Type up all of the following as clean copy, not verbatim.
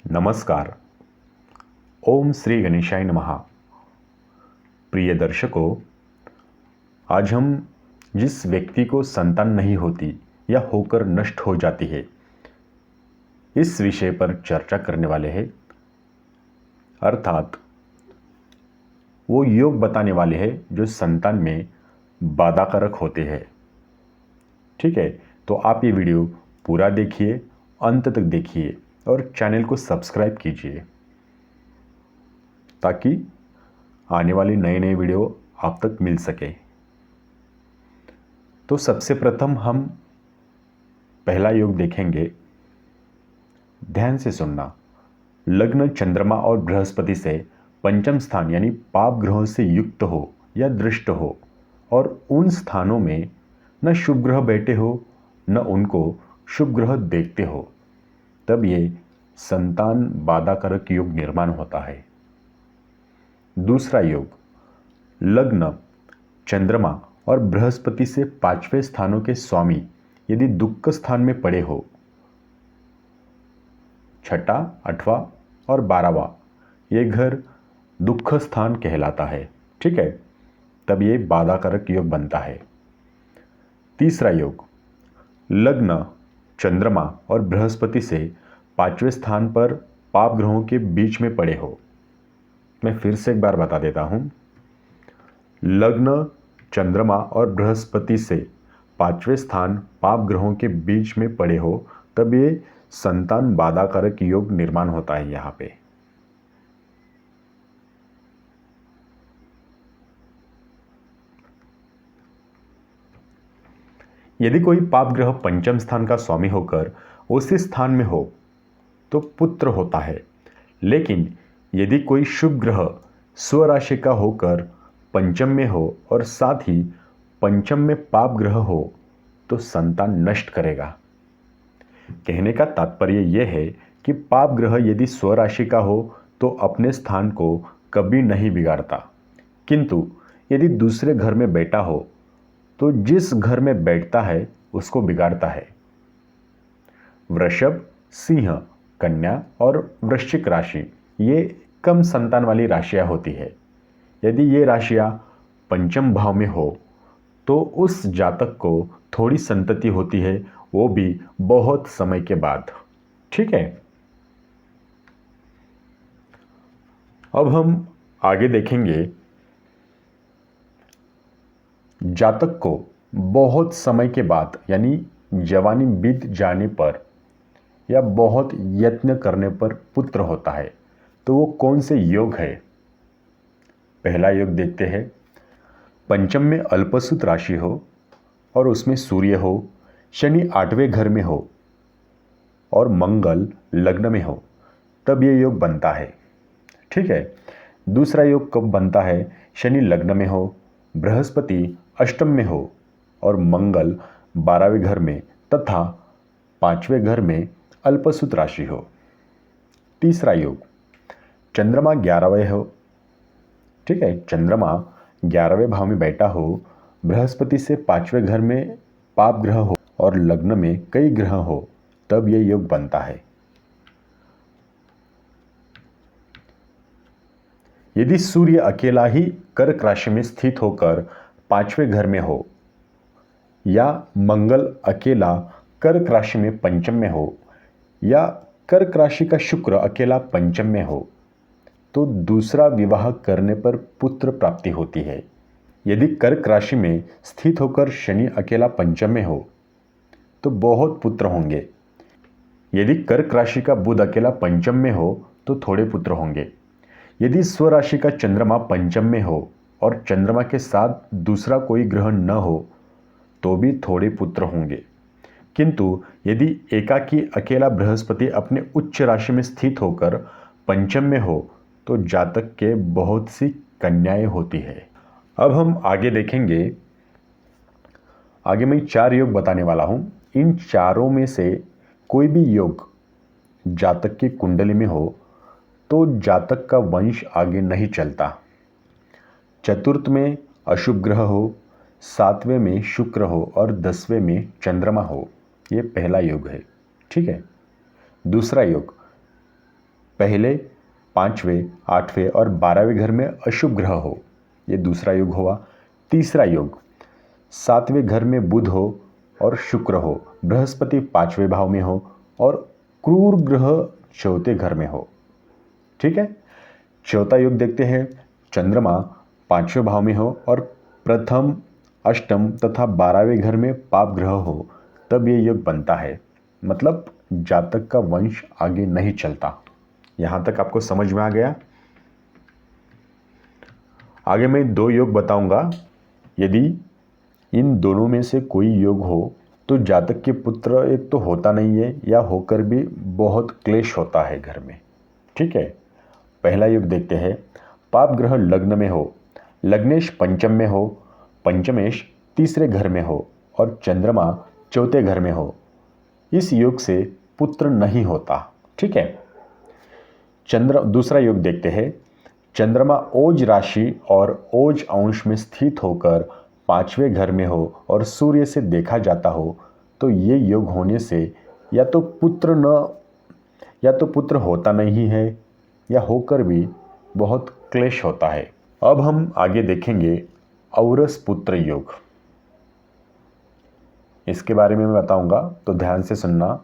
नमस्कार। ओम श्री गणेशाय नमः। प्रिय दर्शकों, आज हम जिस व्यक्ति को संतान नहीं होती या होकर नष्ट हो जाती है, इस विषय पर चर्चा करने वाले हैं। अर्थात वो योग बताने वाले हैं जो संतान में बाधाकारक होते हैं। ठीक है, तो आप ये वीडियो पूरा देखिए, अंत तक देखिए और चैनल को सब्सक्राइब कीजिए ताकि आने वाली नए नए वीडियो आप तक मिल सके। तो सबसे प्रथम हम पहला योग देखेंगे। ध्यान से सुनना। लग्न चंद्रमा और बृहस्पति से पंचम स्थान यानी पाप ग्रहों से युक्त हो या दृष्ट हो और उन स्थानों में न शुभ ग्रह बैठे हो न उनको शुभ ग्रह देखते हो, तब ये संतान बाधाकारक योग निर्माण होता है। दूसरा योग, लग्न चंद्रमा और बृहस्पति से पांचवें स्थानों के स्वामी यदि दुख स्थान में पड़े हो, छठा, आठवां और 12वां, ये घर दुख स्थान कहलाता है। ठीक है, तब ये बाधाकारक योग बनता है। तीसरा योग, लग्न चंद्रमा और बृहस्पति से पांचवें स्थान पर पाप ग्रहों के बीच में पड़े हो। मैं फिर से एक बार बता देता हूं। लग्न चंद्रमा और बृहस्पति से पांचवें स्थान पाप ग्रहों के बीच में पड़े हो, तब ये संतान बाधाकारक योग निर्माण होता है। यहां पे यदि कोई पाप ग्रह पंचम स्थान का स्वामी होकर उसी स्थान में हो तो पुत्र होता है, लेकिन यदि कोई शुभ ग्रह स्वराशि का होकर पंचम में हो और साथ ही पंचम में पाप ग्रह हो तो संतान नष्ट करेगा। कहने का तात्पर्य यह है कि पाप ग्रह यदि स्वराशि का हो तो अपने स्थान को कभी नहीं बिगाड़ता, किंतु यदि दूसरे घर में बैठा हो तो जिस घर में बैठता है उसको बिगाड़ता है। वृषभ, सिंह, कन्या और वृश्चिक राशि ये कम संतान वाली राशियां होती है। यदि ये राशियां पंचम भाव में हो तो उस जातक को थोड़ी संतति होती है, वो भी बहुत समय के बाद। ठीक है, अब हम आगे देखेंगे। जातक को बहुत समय के बाद यानी जवानी बीत जाने पर या बहुत यत्न करने पर पुत्र होता है, तो वो कौन से योग है? पहला योग देखते हैं। पंचम में अल्पसुत राशि हो और उसमें सूर्य हो, शनि आठवें घर में हो और मंगल लग्न में हो, तब ये योग बनता है। ठीक है। दूसरा योग कब बनता है? शनि लग्न में हो, बृहस्पति अष्टम में हो और मंगल 12वें घर में तथा 5वें घर में अल्पसुत राशि हो। तीसरा योग, चंद्रमा 11वें हो। ठीक है, चंद्रमा 11वें भाव में बैठा हो, बृहस्पति से 5वें घर में पाप ग्रह हो और लग्न में कई ग्रह हो, तब यह योग बनता है। यदि सूर्य अकेला ही कर्क राशि में स्थित होकर 5वें घर में हो या मंगल अकेला कर्क राशि में पंचम में हो या कर्क राशि का शुक्र अकेला पंचम में हो, तो दूसरा विवाह करने पर पुत्र प्राप्ति होती है। यदि कर्क राशि में स्थित होकर शनि अकेला पंचम में हो तो बहुत पुत्र होंगे। यदि कर्क राशि का बुध अकेला पंचम में हो तो थोड़े पुत्र होंगे। यदि स्वराशि का चंद्रमा पंचम में हो और चंद्रमा के साथ दूसरा कोई ग्रह न हो तो भी थोड़े पुत्र होंगे, किंतु यदि एकाकी अकेला बृहस्पति अपने उच्च राशि में स्थित होकर पंचम में हो तो जातक के बहुत सी कन्याएं होती है। अब हम आगे देखेंगे। आगे मैं 4 योग बताने वाला हूं। इन चारों में से कोई भी योग जातक की कुंडली में हो तो जातक का वंश आगे नहीं चलता। चतुर्थ में अशुभ ग्रह हो, 7वें में शुक्र हो और 10वें में चंद्रमा हो, ये पहला योग है। ठीक है। दूसरा योग, पहले 5वें, 8वें और 12वें घर में अशुभ ग्रह हो, ये दूसरा योग हुआ। तीसरा योग 7वें घर में बुध हो और शुक्र हो, बृहस्पति 5वें भाव में हो और क्रूर ग्रह 4थे घर में हो। ठीक है। चौथा योग देखते हैं, चंद्रमा 5वें भाव में हो और प्रथम, अष्टम तथा 12वें घर में पाप ग्रह हो, तब ये योग बनता है। मतलब जातक का वंश आगे नहीं चलता। यहां तक आपको समझ में आ गया। आगे मैं 2 योग बताऊंगा। यदि इन दोनों में से कोई योग हो तो जातक के पुत्र एक तो होता नहीं है, या होकर भी बहुत क्लेश होता है घर में। ठीक है। पहला योग देखते हैं, पाप ग्रह लग्न में हो, लग्नेश पंचम में हो, पंचमेश तीसरे घर में हो और चंद्रमा 4थे घर में हो, इस योग से पुत्र नहीं होता। ठीक है। दूसरा योग देखते हैं, चंद्रमा ओज राशि और ओज अंश में स्थित होकर 5वें घर में हो और सूर्य से देखा जाता हो, तो ये योग होने से या तो पुत्र होता नहीं है, या होकर भी बहुत क्लेश होता है। अब हम आगे देखेंगे औरस पुत्र योग। इसके बारे में मैं बताऊंगा, तो ध्यान से सुनना।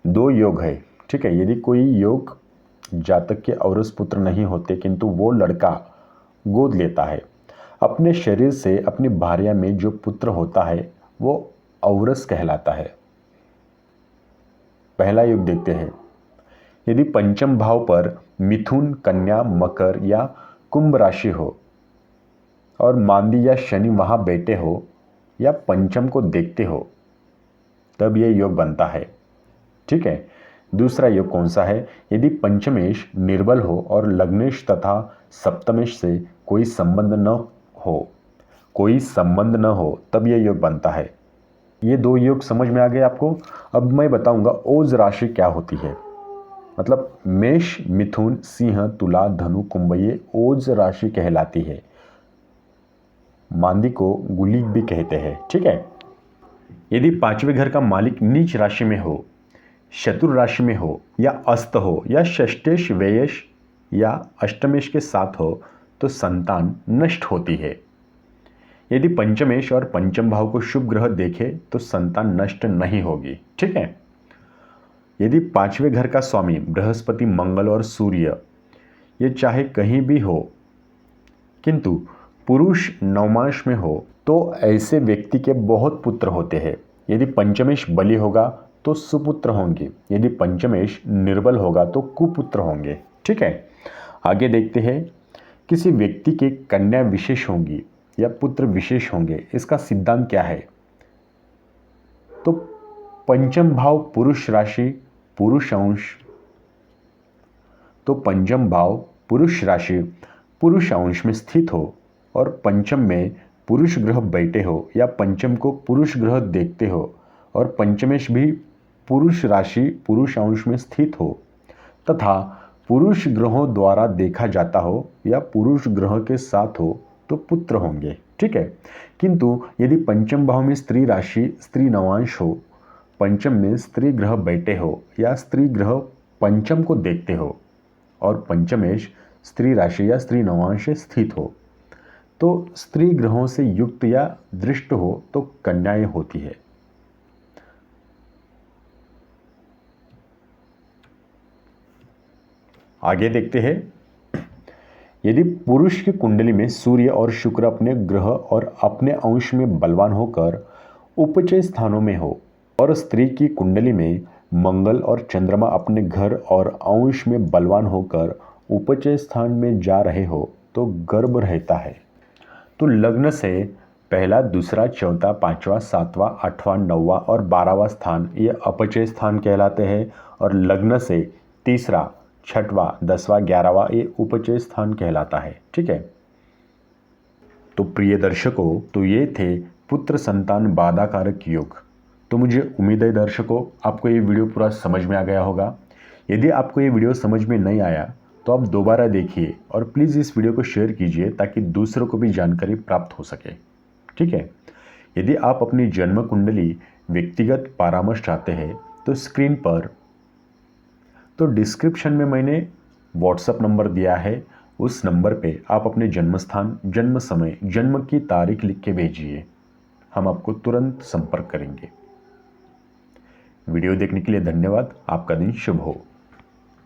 2 योग है। ठीक है। यदि कोई योग जातक के औरस पुत्र नहीं होते, किंतु वो लड़का गोद लेता है, अपने शरीर से अपनी भार्या में जो पुत्र होता है वो औरस कहलाता है। पहला योग देखते हैं, यदि पंचम भाव पर मिथुन, कन्या, मकर या कुंभ राशि हो और मांदी या शनि वहां बैठे हो या पंचम को देखते हो, तब यह योग बनता है। ठीक है। दूसरा योग कौन सा है, यदि पंचमेश निर्बल हो और लग्नेश तथा सप्तमेश से कोई संबंध न हो, तब यह योग बनता है। ये 2 योग समझ में आ गए आपको। अब मैं बताऊंगा ओज राशि क्या होती है। मतलब मेष, मिथुन, सिंह, तुला, धनु, कुंभ ये ओज राशि कहलाती है। मांदी को गुलीक भी कहते हैं। ठीक है। यदि 5वें घर का मालिक नीच राशि में हो, शत्रु राशि में हो या अस्त हो या षष्टेश, व्ययश या अष्टमेश के साथ हो, तो संतान नष्ट होती है। यदि पंचमेश और पंचम भाव को शुभ ग्रह देखे तो संतान नष्ट नहीं होगी। ठीक है। यदि 5वें घर का स्वामी बृहस्पति, मंगल और सूर्य ये चाहे कहीं भी हो, किंतु पुरुष नवमांश में हो, तो ऐसे व्यक्ति के बहुत पुत्र होते हैं। यदि पंचमेश बली होगा तो सुपुत्र होंगे, यदि पंचमेश निर्बल होगा तो कुपुत्र होंगे। ठीक है। आगे देखते हैं, किसी व्यक्ति के कन्या विशेष होंगी या पुत्र विशेष होंगे, इसका सिद्धांत क्या है। तो पंचम भाव पुरुष राशि पुरुष अंश, तो पंचम भाव पुरुष राशि पुरुष अंश में स्थित हो और पंचम में पुरुष ग्रह बैठे हो या पंचम को पुरुष ग्रह देखते हो और पंचमेश भी पुरुष राशि पुरुष अंश में स्थित हो तथा पुरुष ग्रहों द्वारा देखा जाता हो या पुरुष ग्रह के साथ हो, तो पुत्र होंगे। ठीक है। किंतु यदि पंचम भाव में स्त्री राशि स्त्री नवांश हो, पंचम में स्त्री ग्रह बैठे हो या स्त्री ग्रह पंचम को देखते हो और पंचमेश स्त्री राशि या स्त्री नवांश स्थित हो, तो स्त्री ग्रहों से युक्त या दृष्ट हो तो कन्याएं होती है। आगे देखते हैं, यदि पुरुष की कुंडली में सूर्य और शुक्र अपने ग्रह और अपने अंश में बलवान होकर उपचय स्थानों में हो और स्त्री की कुंडली में मंगल और चंद्रमा अपने घर और अंश में बलवान होकर उपचय स्थान में जा रहे हो, तो गर्भ रहता है। तो लग्न से पहला, दूसरा, चौथा, 5वां, 7वां, 8वां, 9वां और 12वां स्थान ये अपचय स्थान कहलाते हैं और लग्न से तीसरा, 6वां, 10वां, 11वां ये उपचय स्थान कहलाता है। ठीक है। तो प्रिय दर्शकों, तो ये थे पुत्र संतान बाधा कारक योग। तो मुझे उम्मीद है दर्शकों आपको ये वीडियो पूरा समझ में आ गया होगा। यदि आपको ये वीडियो समझ में नहीं आया तो आप दोबारा देखिए और प्लीज़ इस वीडियो को शेयर कीजिए ताकि दूसरों को भी जानकारी प्राप्त हो सके। ठीक है। यदि आप अपनी जन्म कुंडली व्यक्तिगत परामर्श चाहते हैं तो तो डिस्क्रिप्शन में मैंने व्हाट्सएप नंबर दिया है, उस नंबर पे आप अपने जन्म स्थान, जन्म समय, जन्म की तारीख लिख के भेजिए, हम आपको तुरंत संपर्क करेंगे। वीडियो देखने के लिए धन्यवाद। आपका दिन शुभ हो।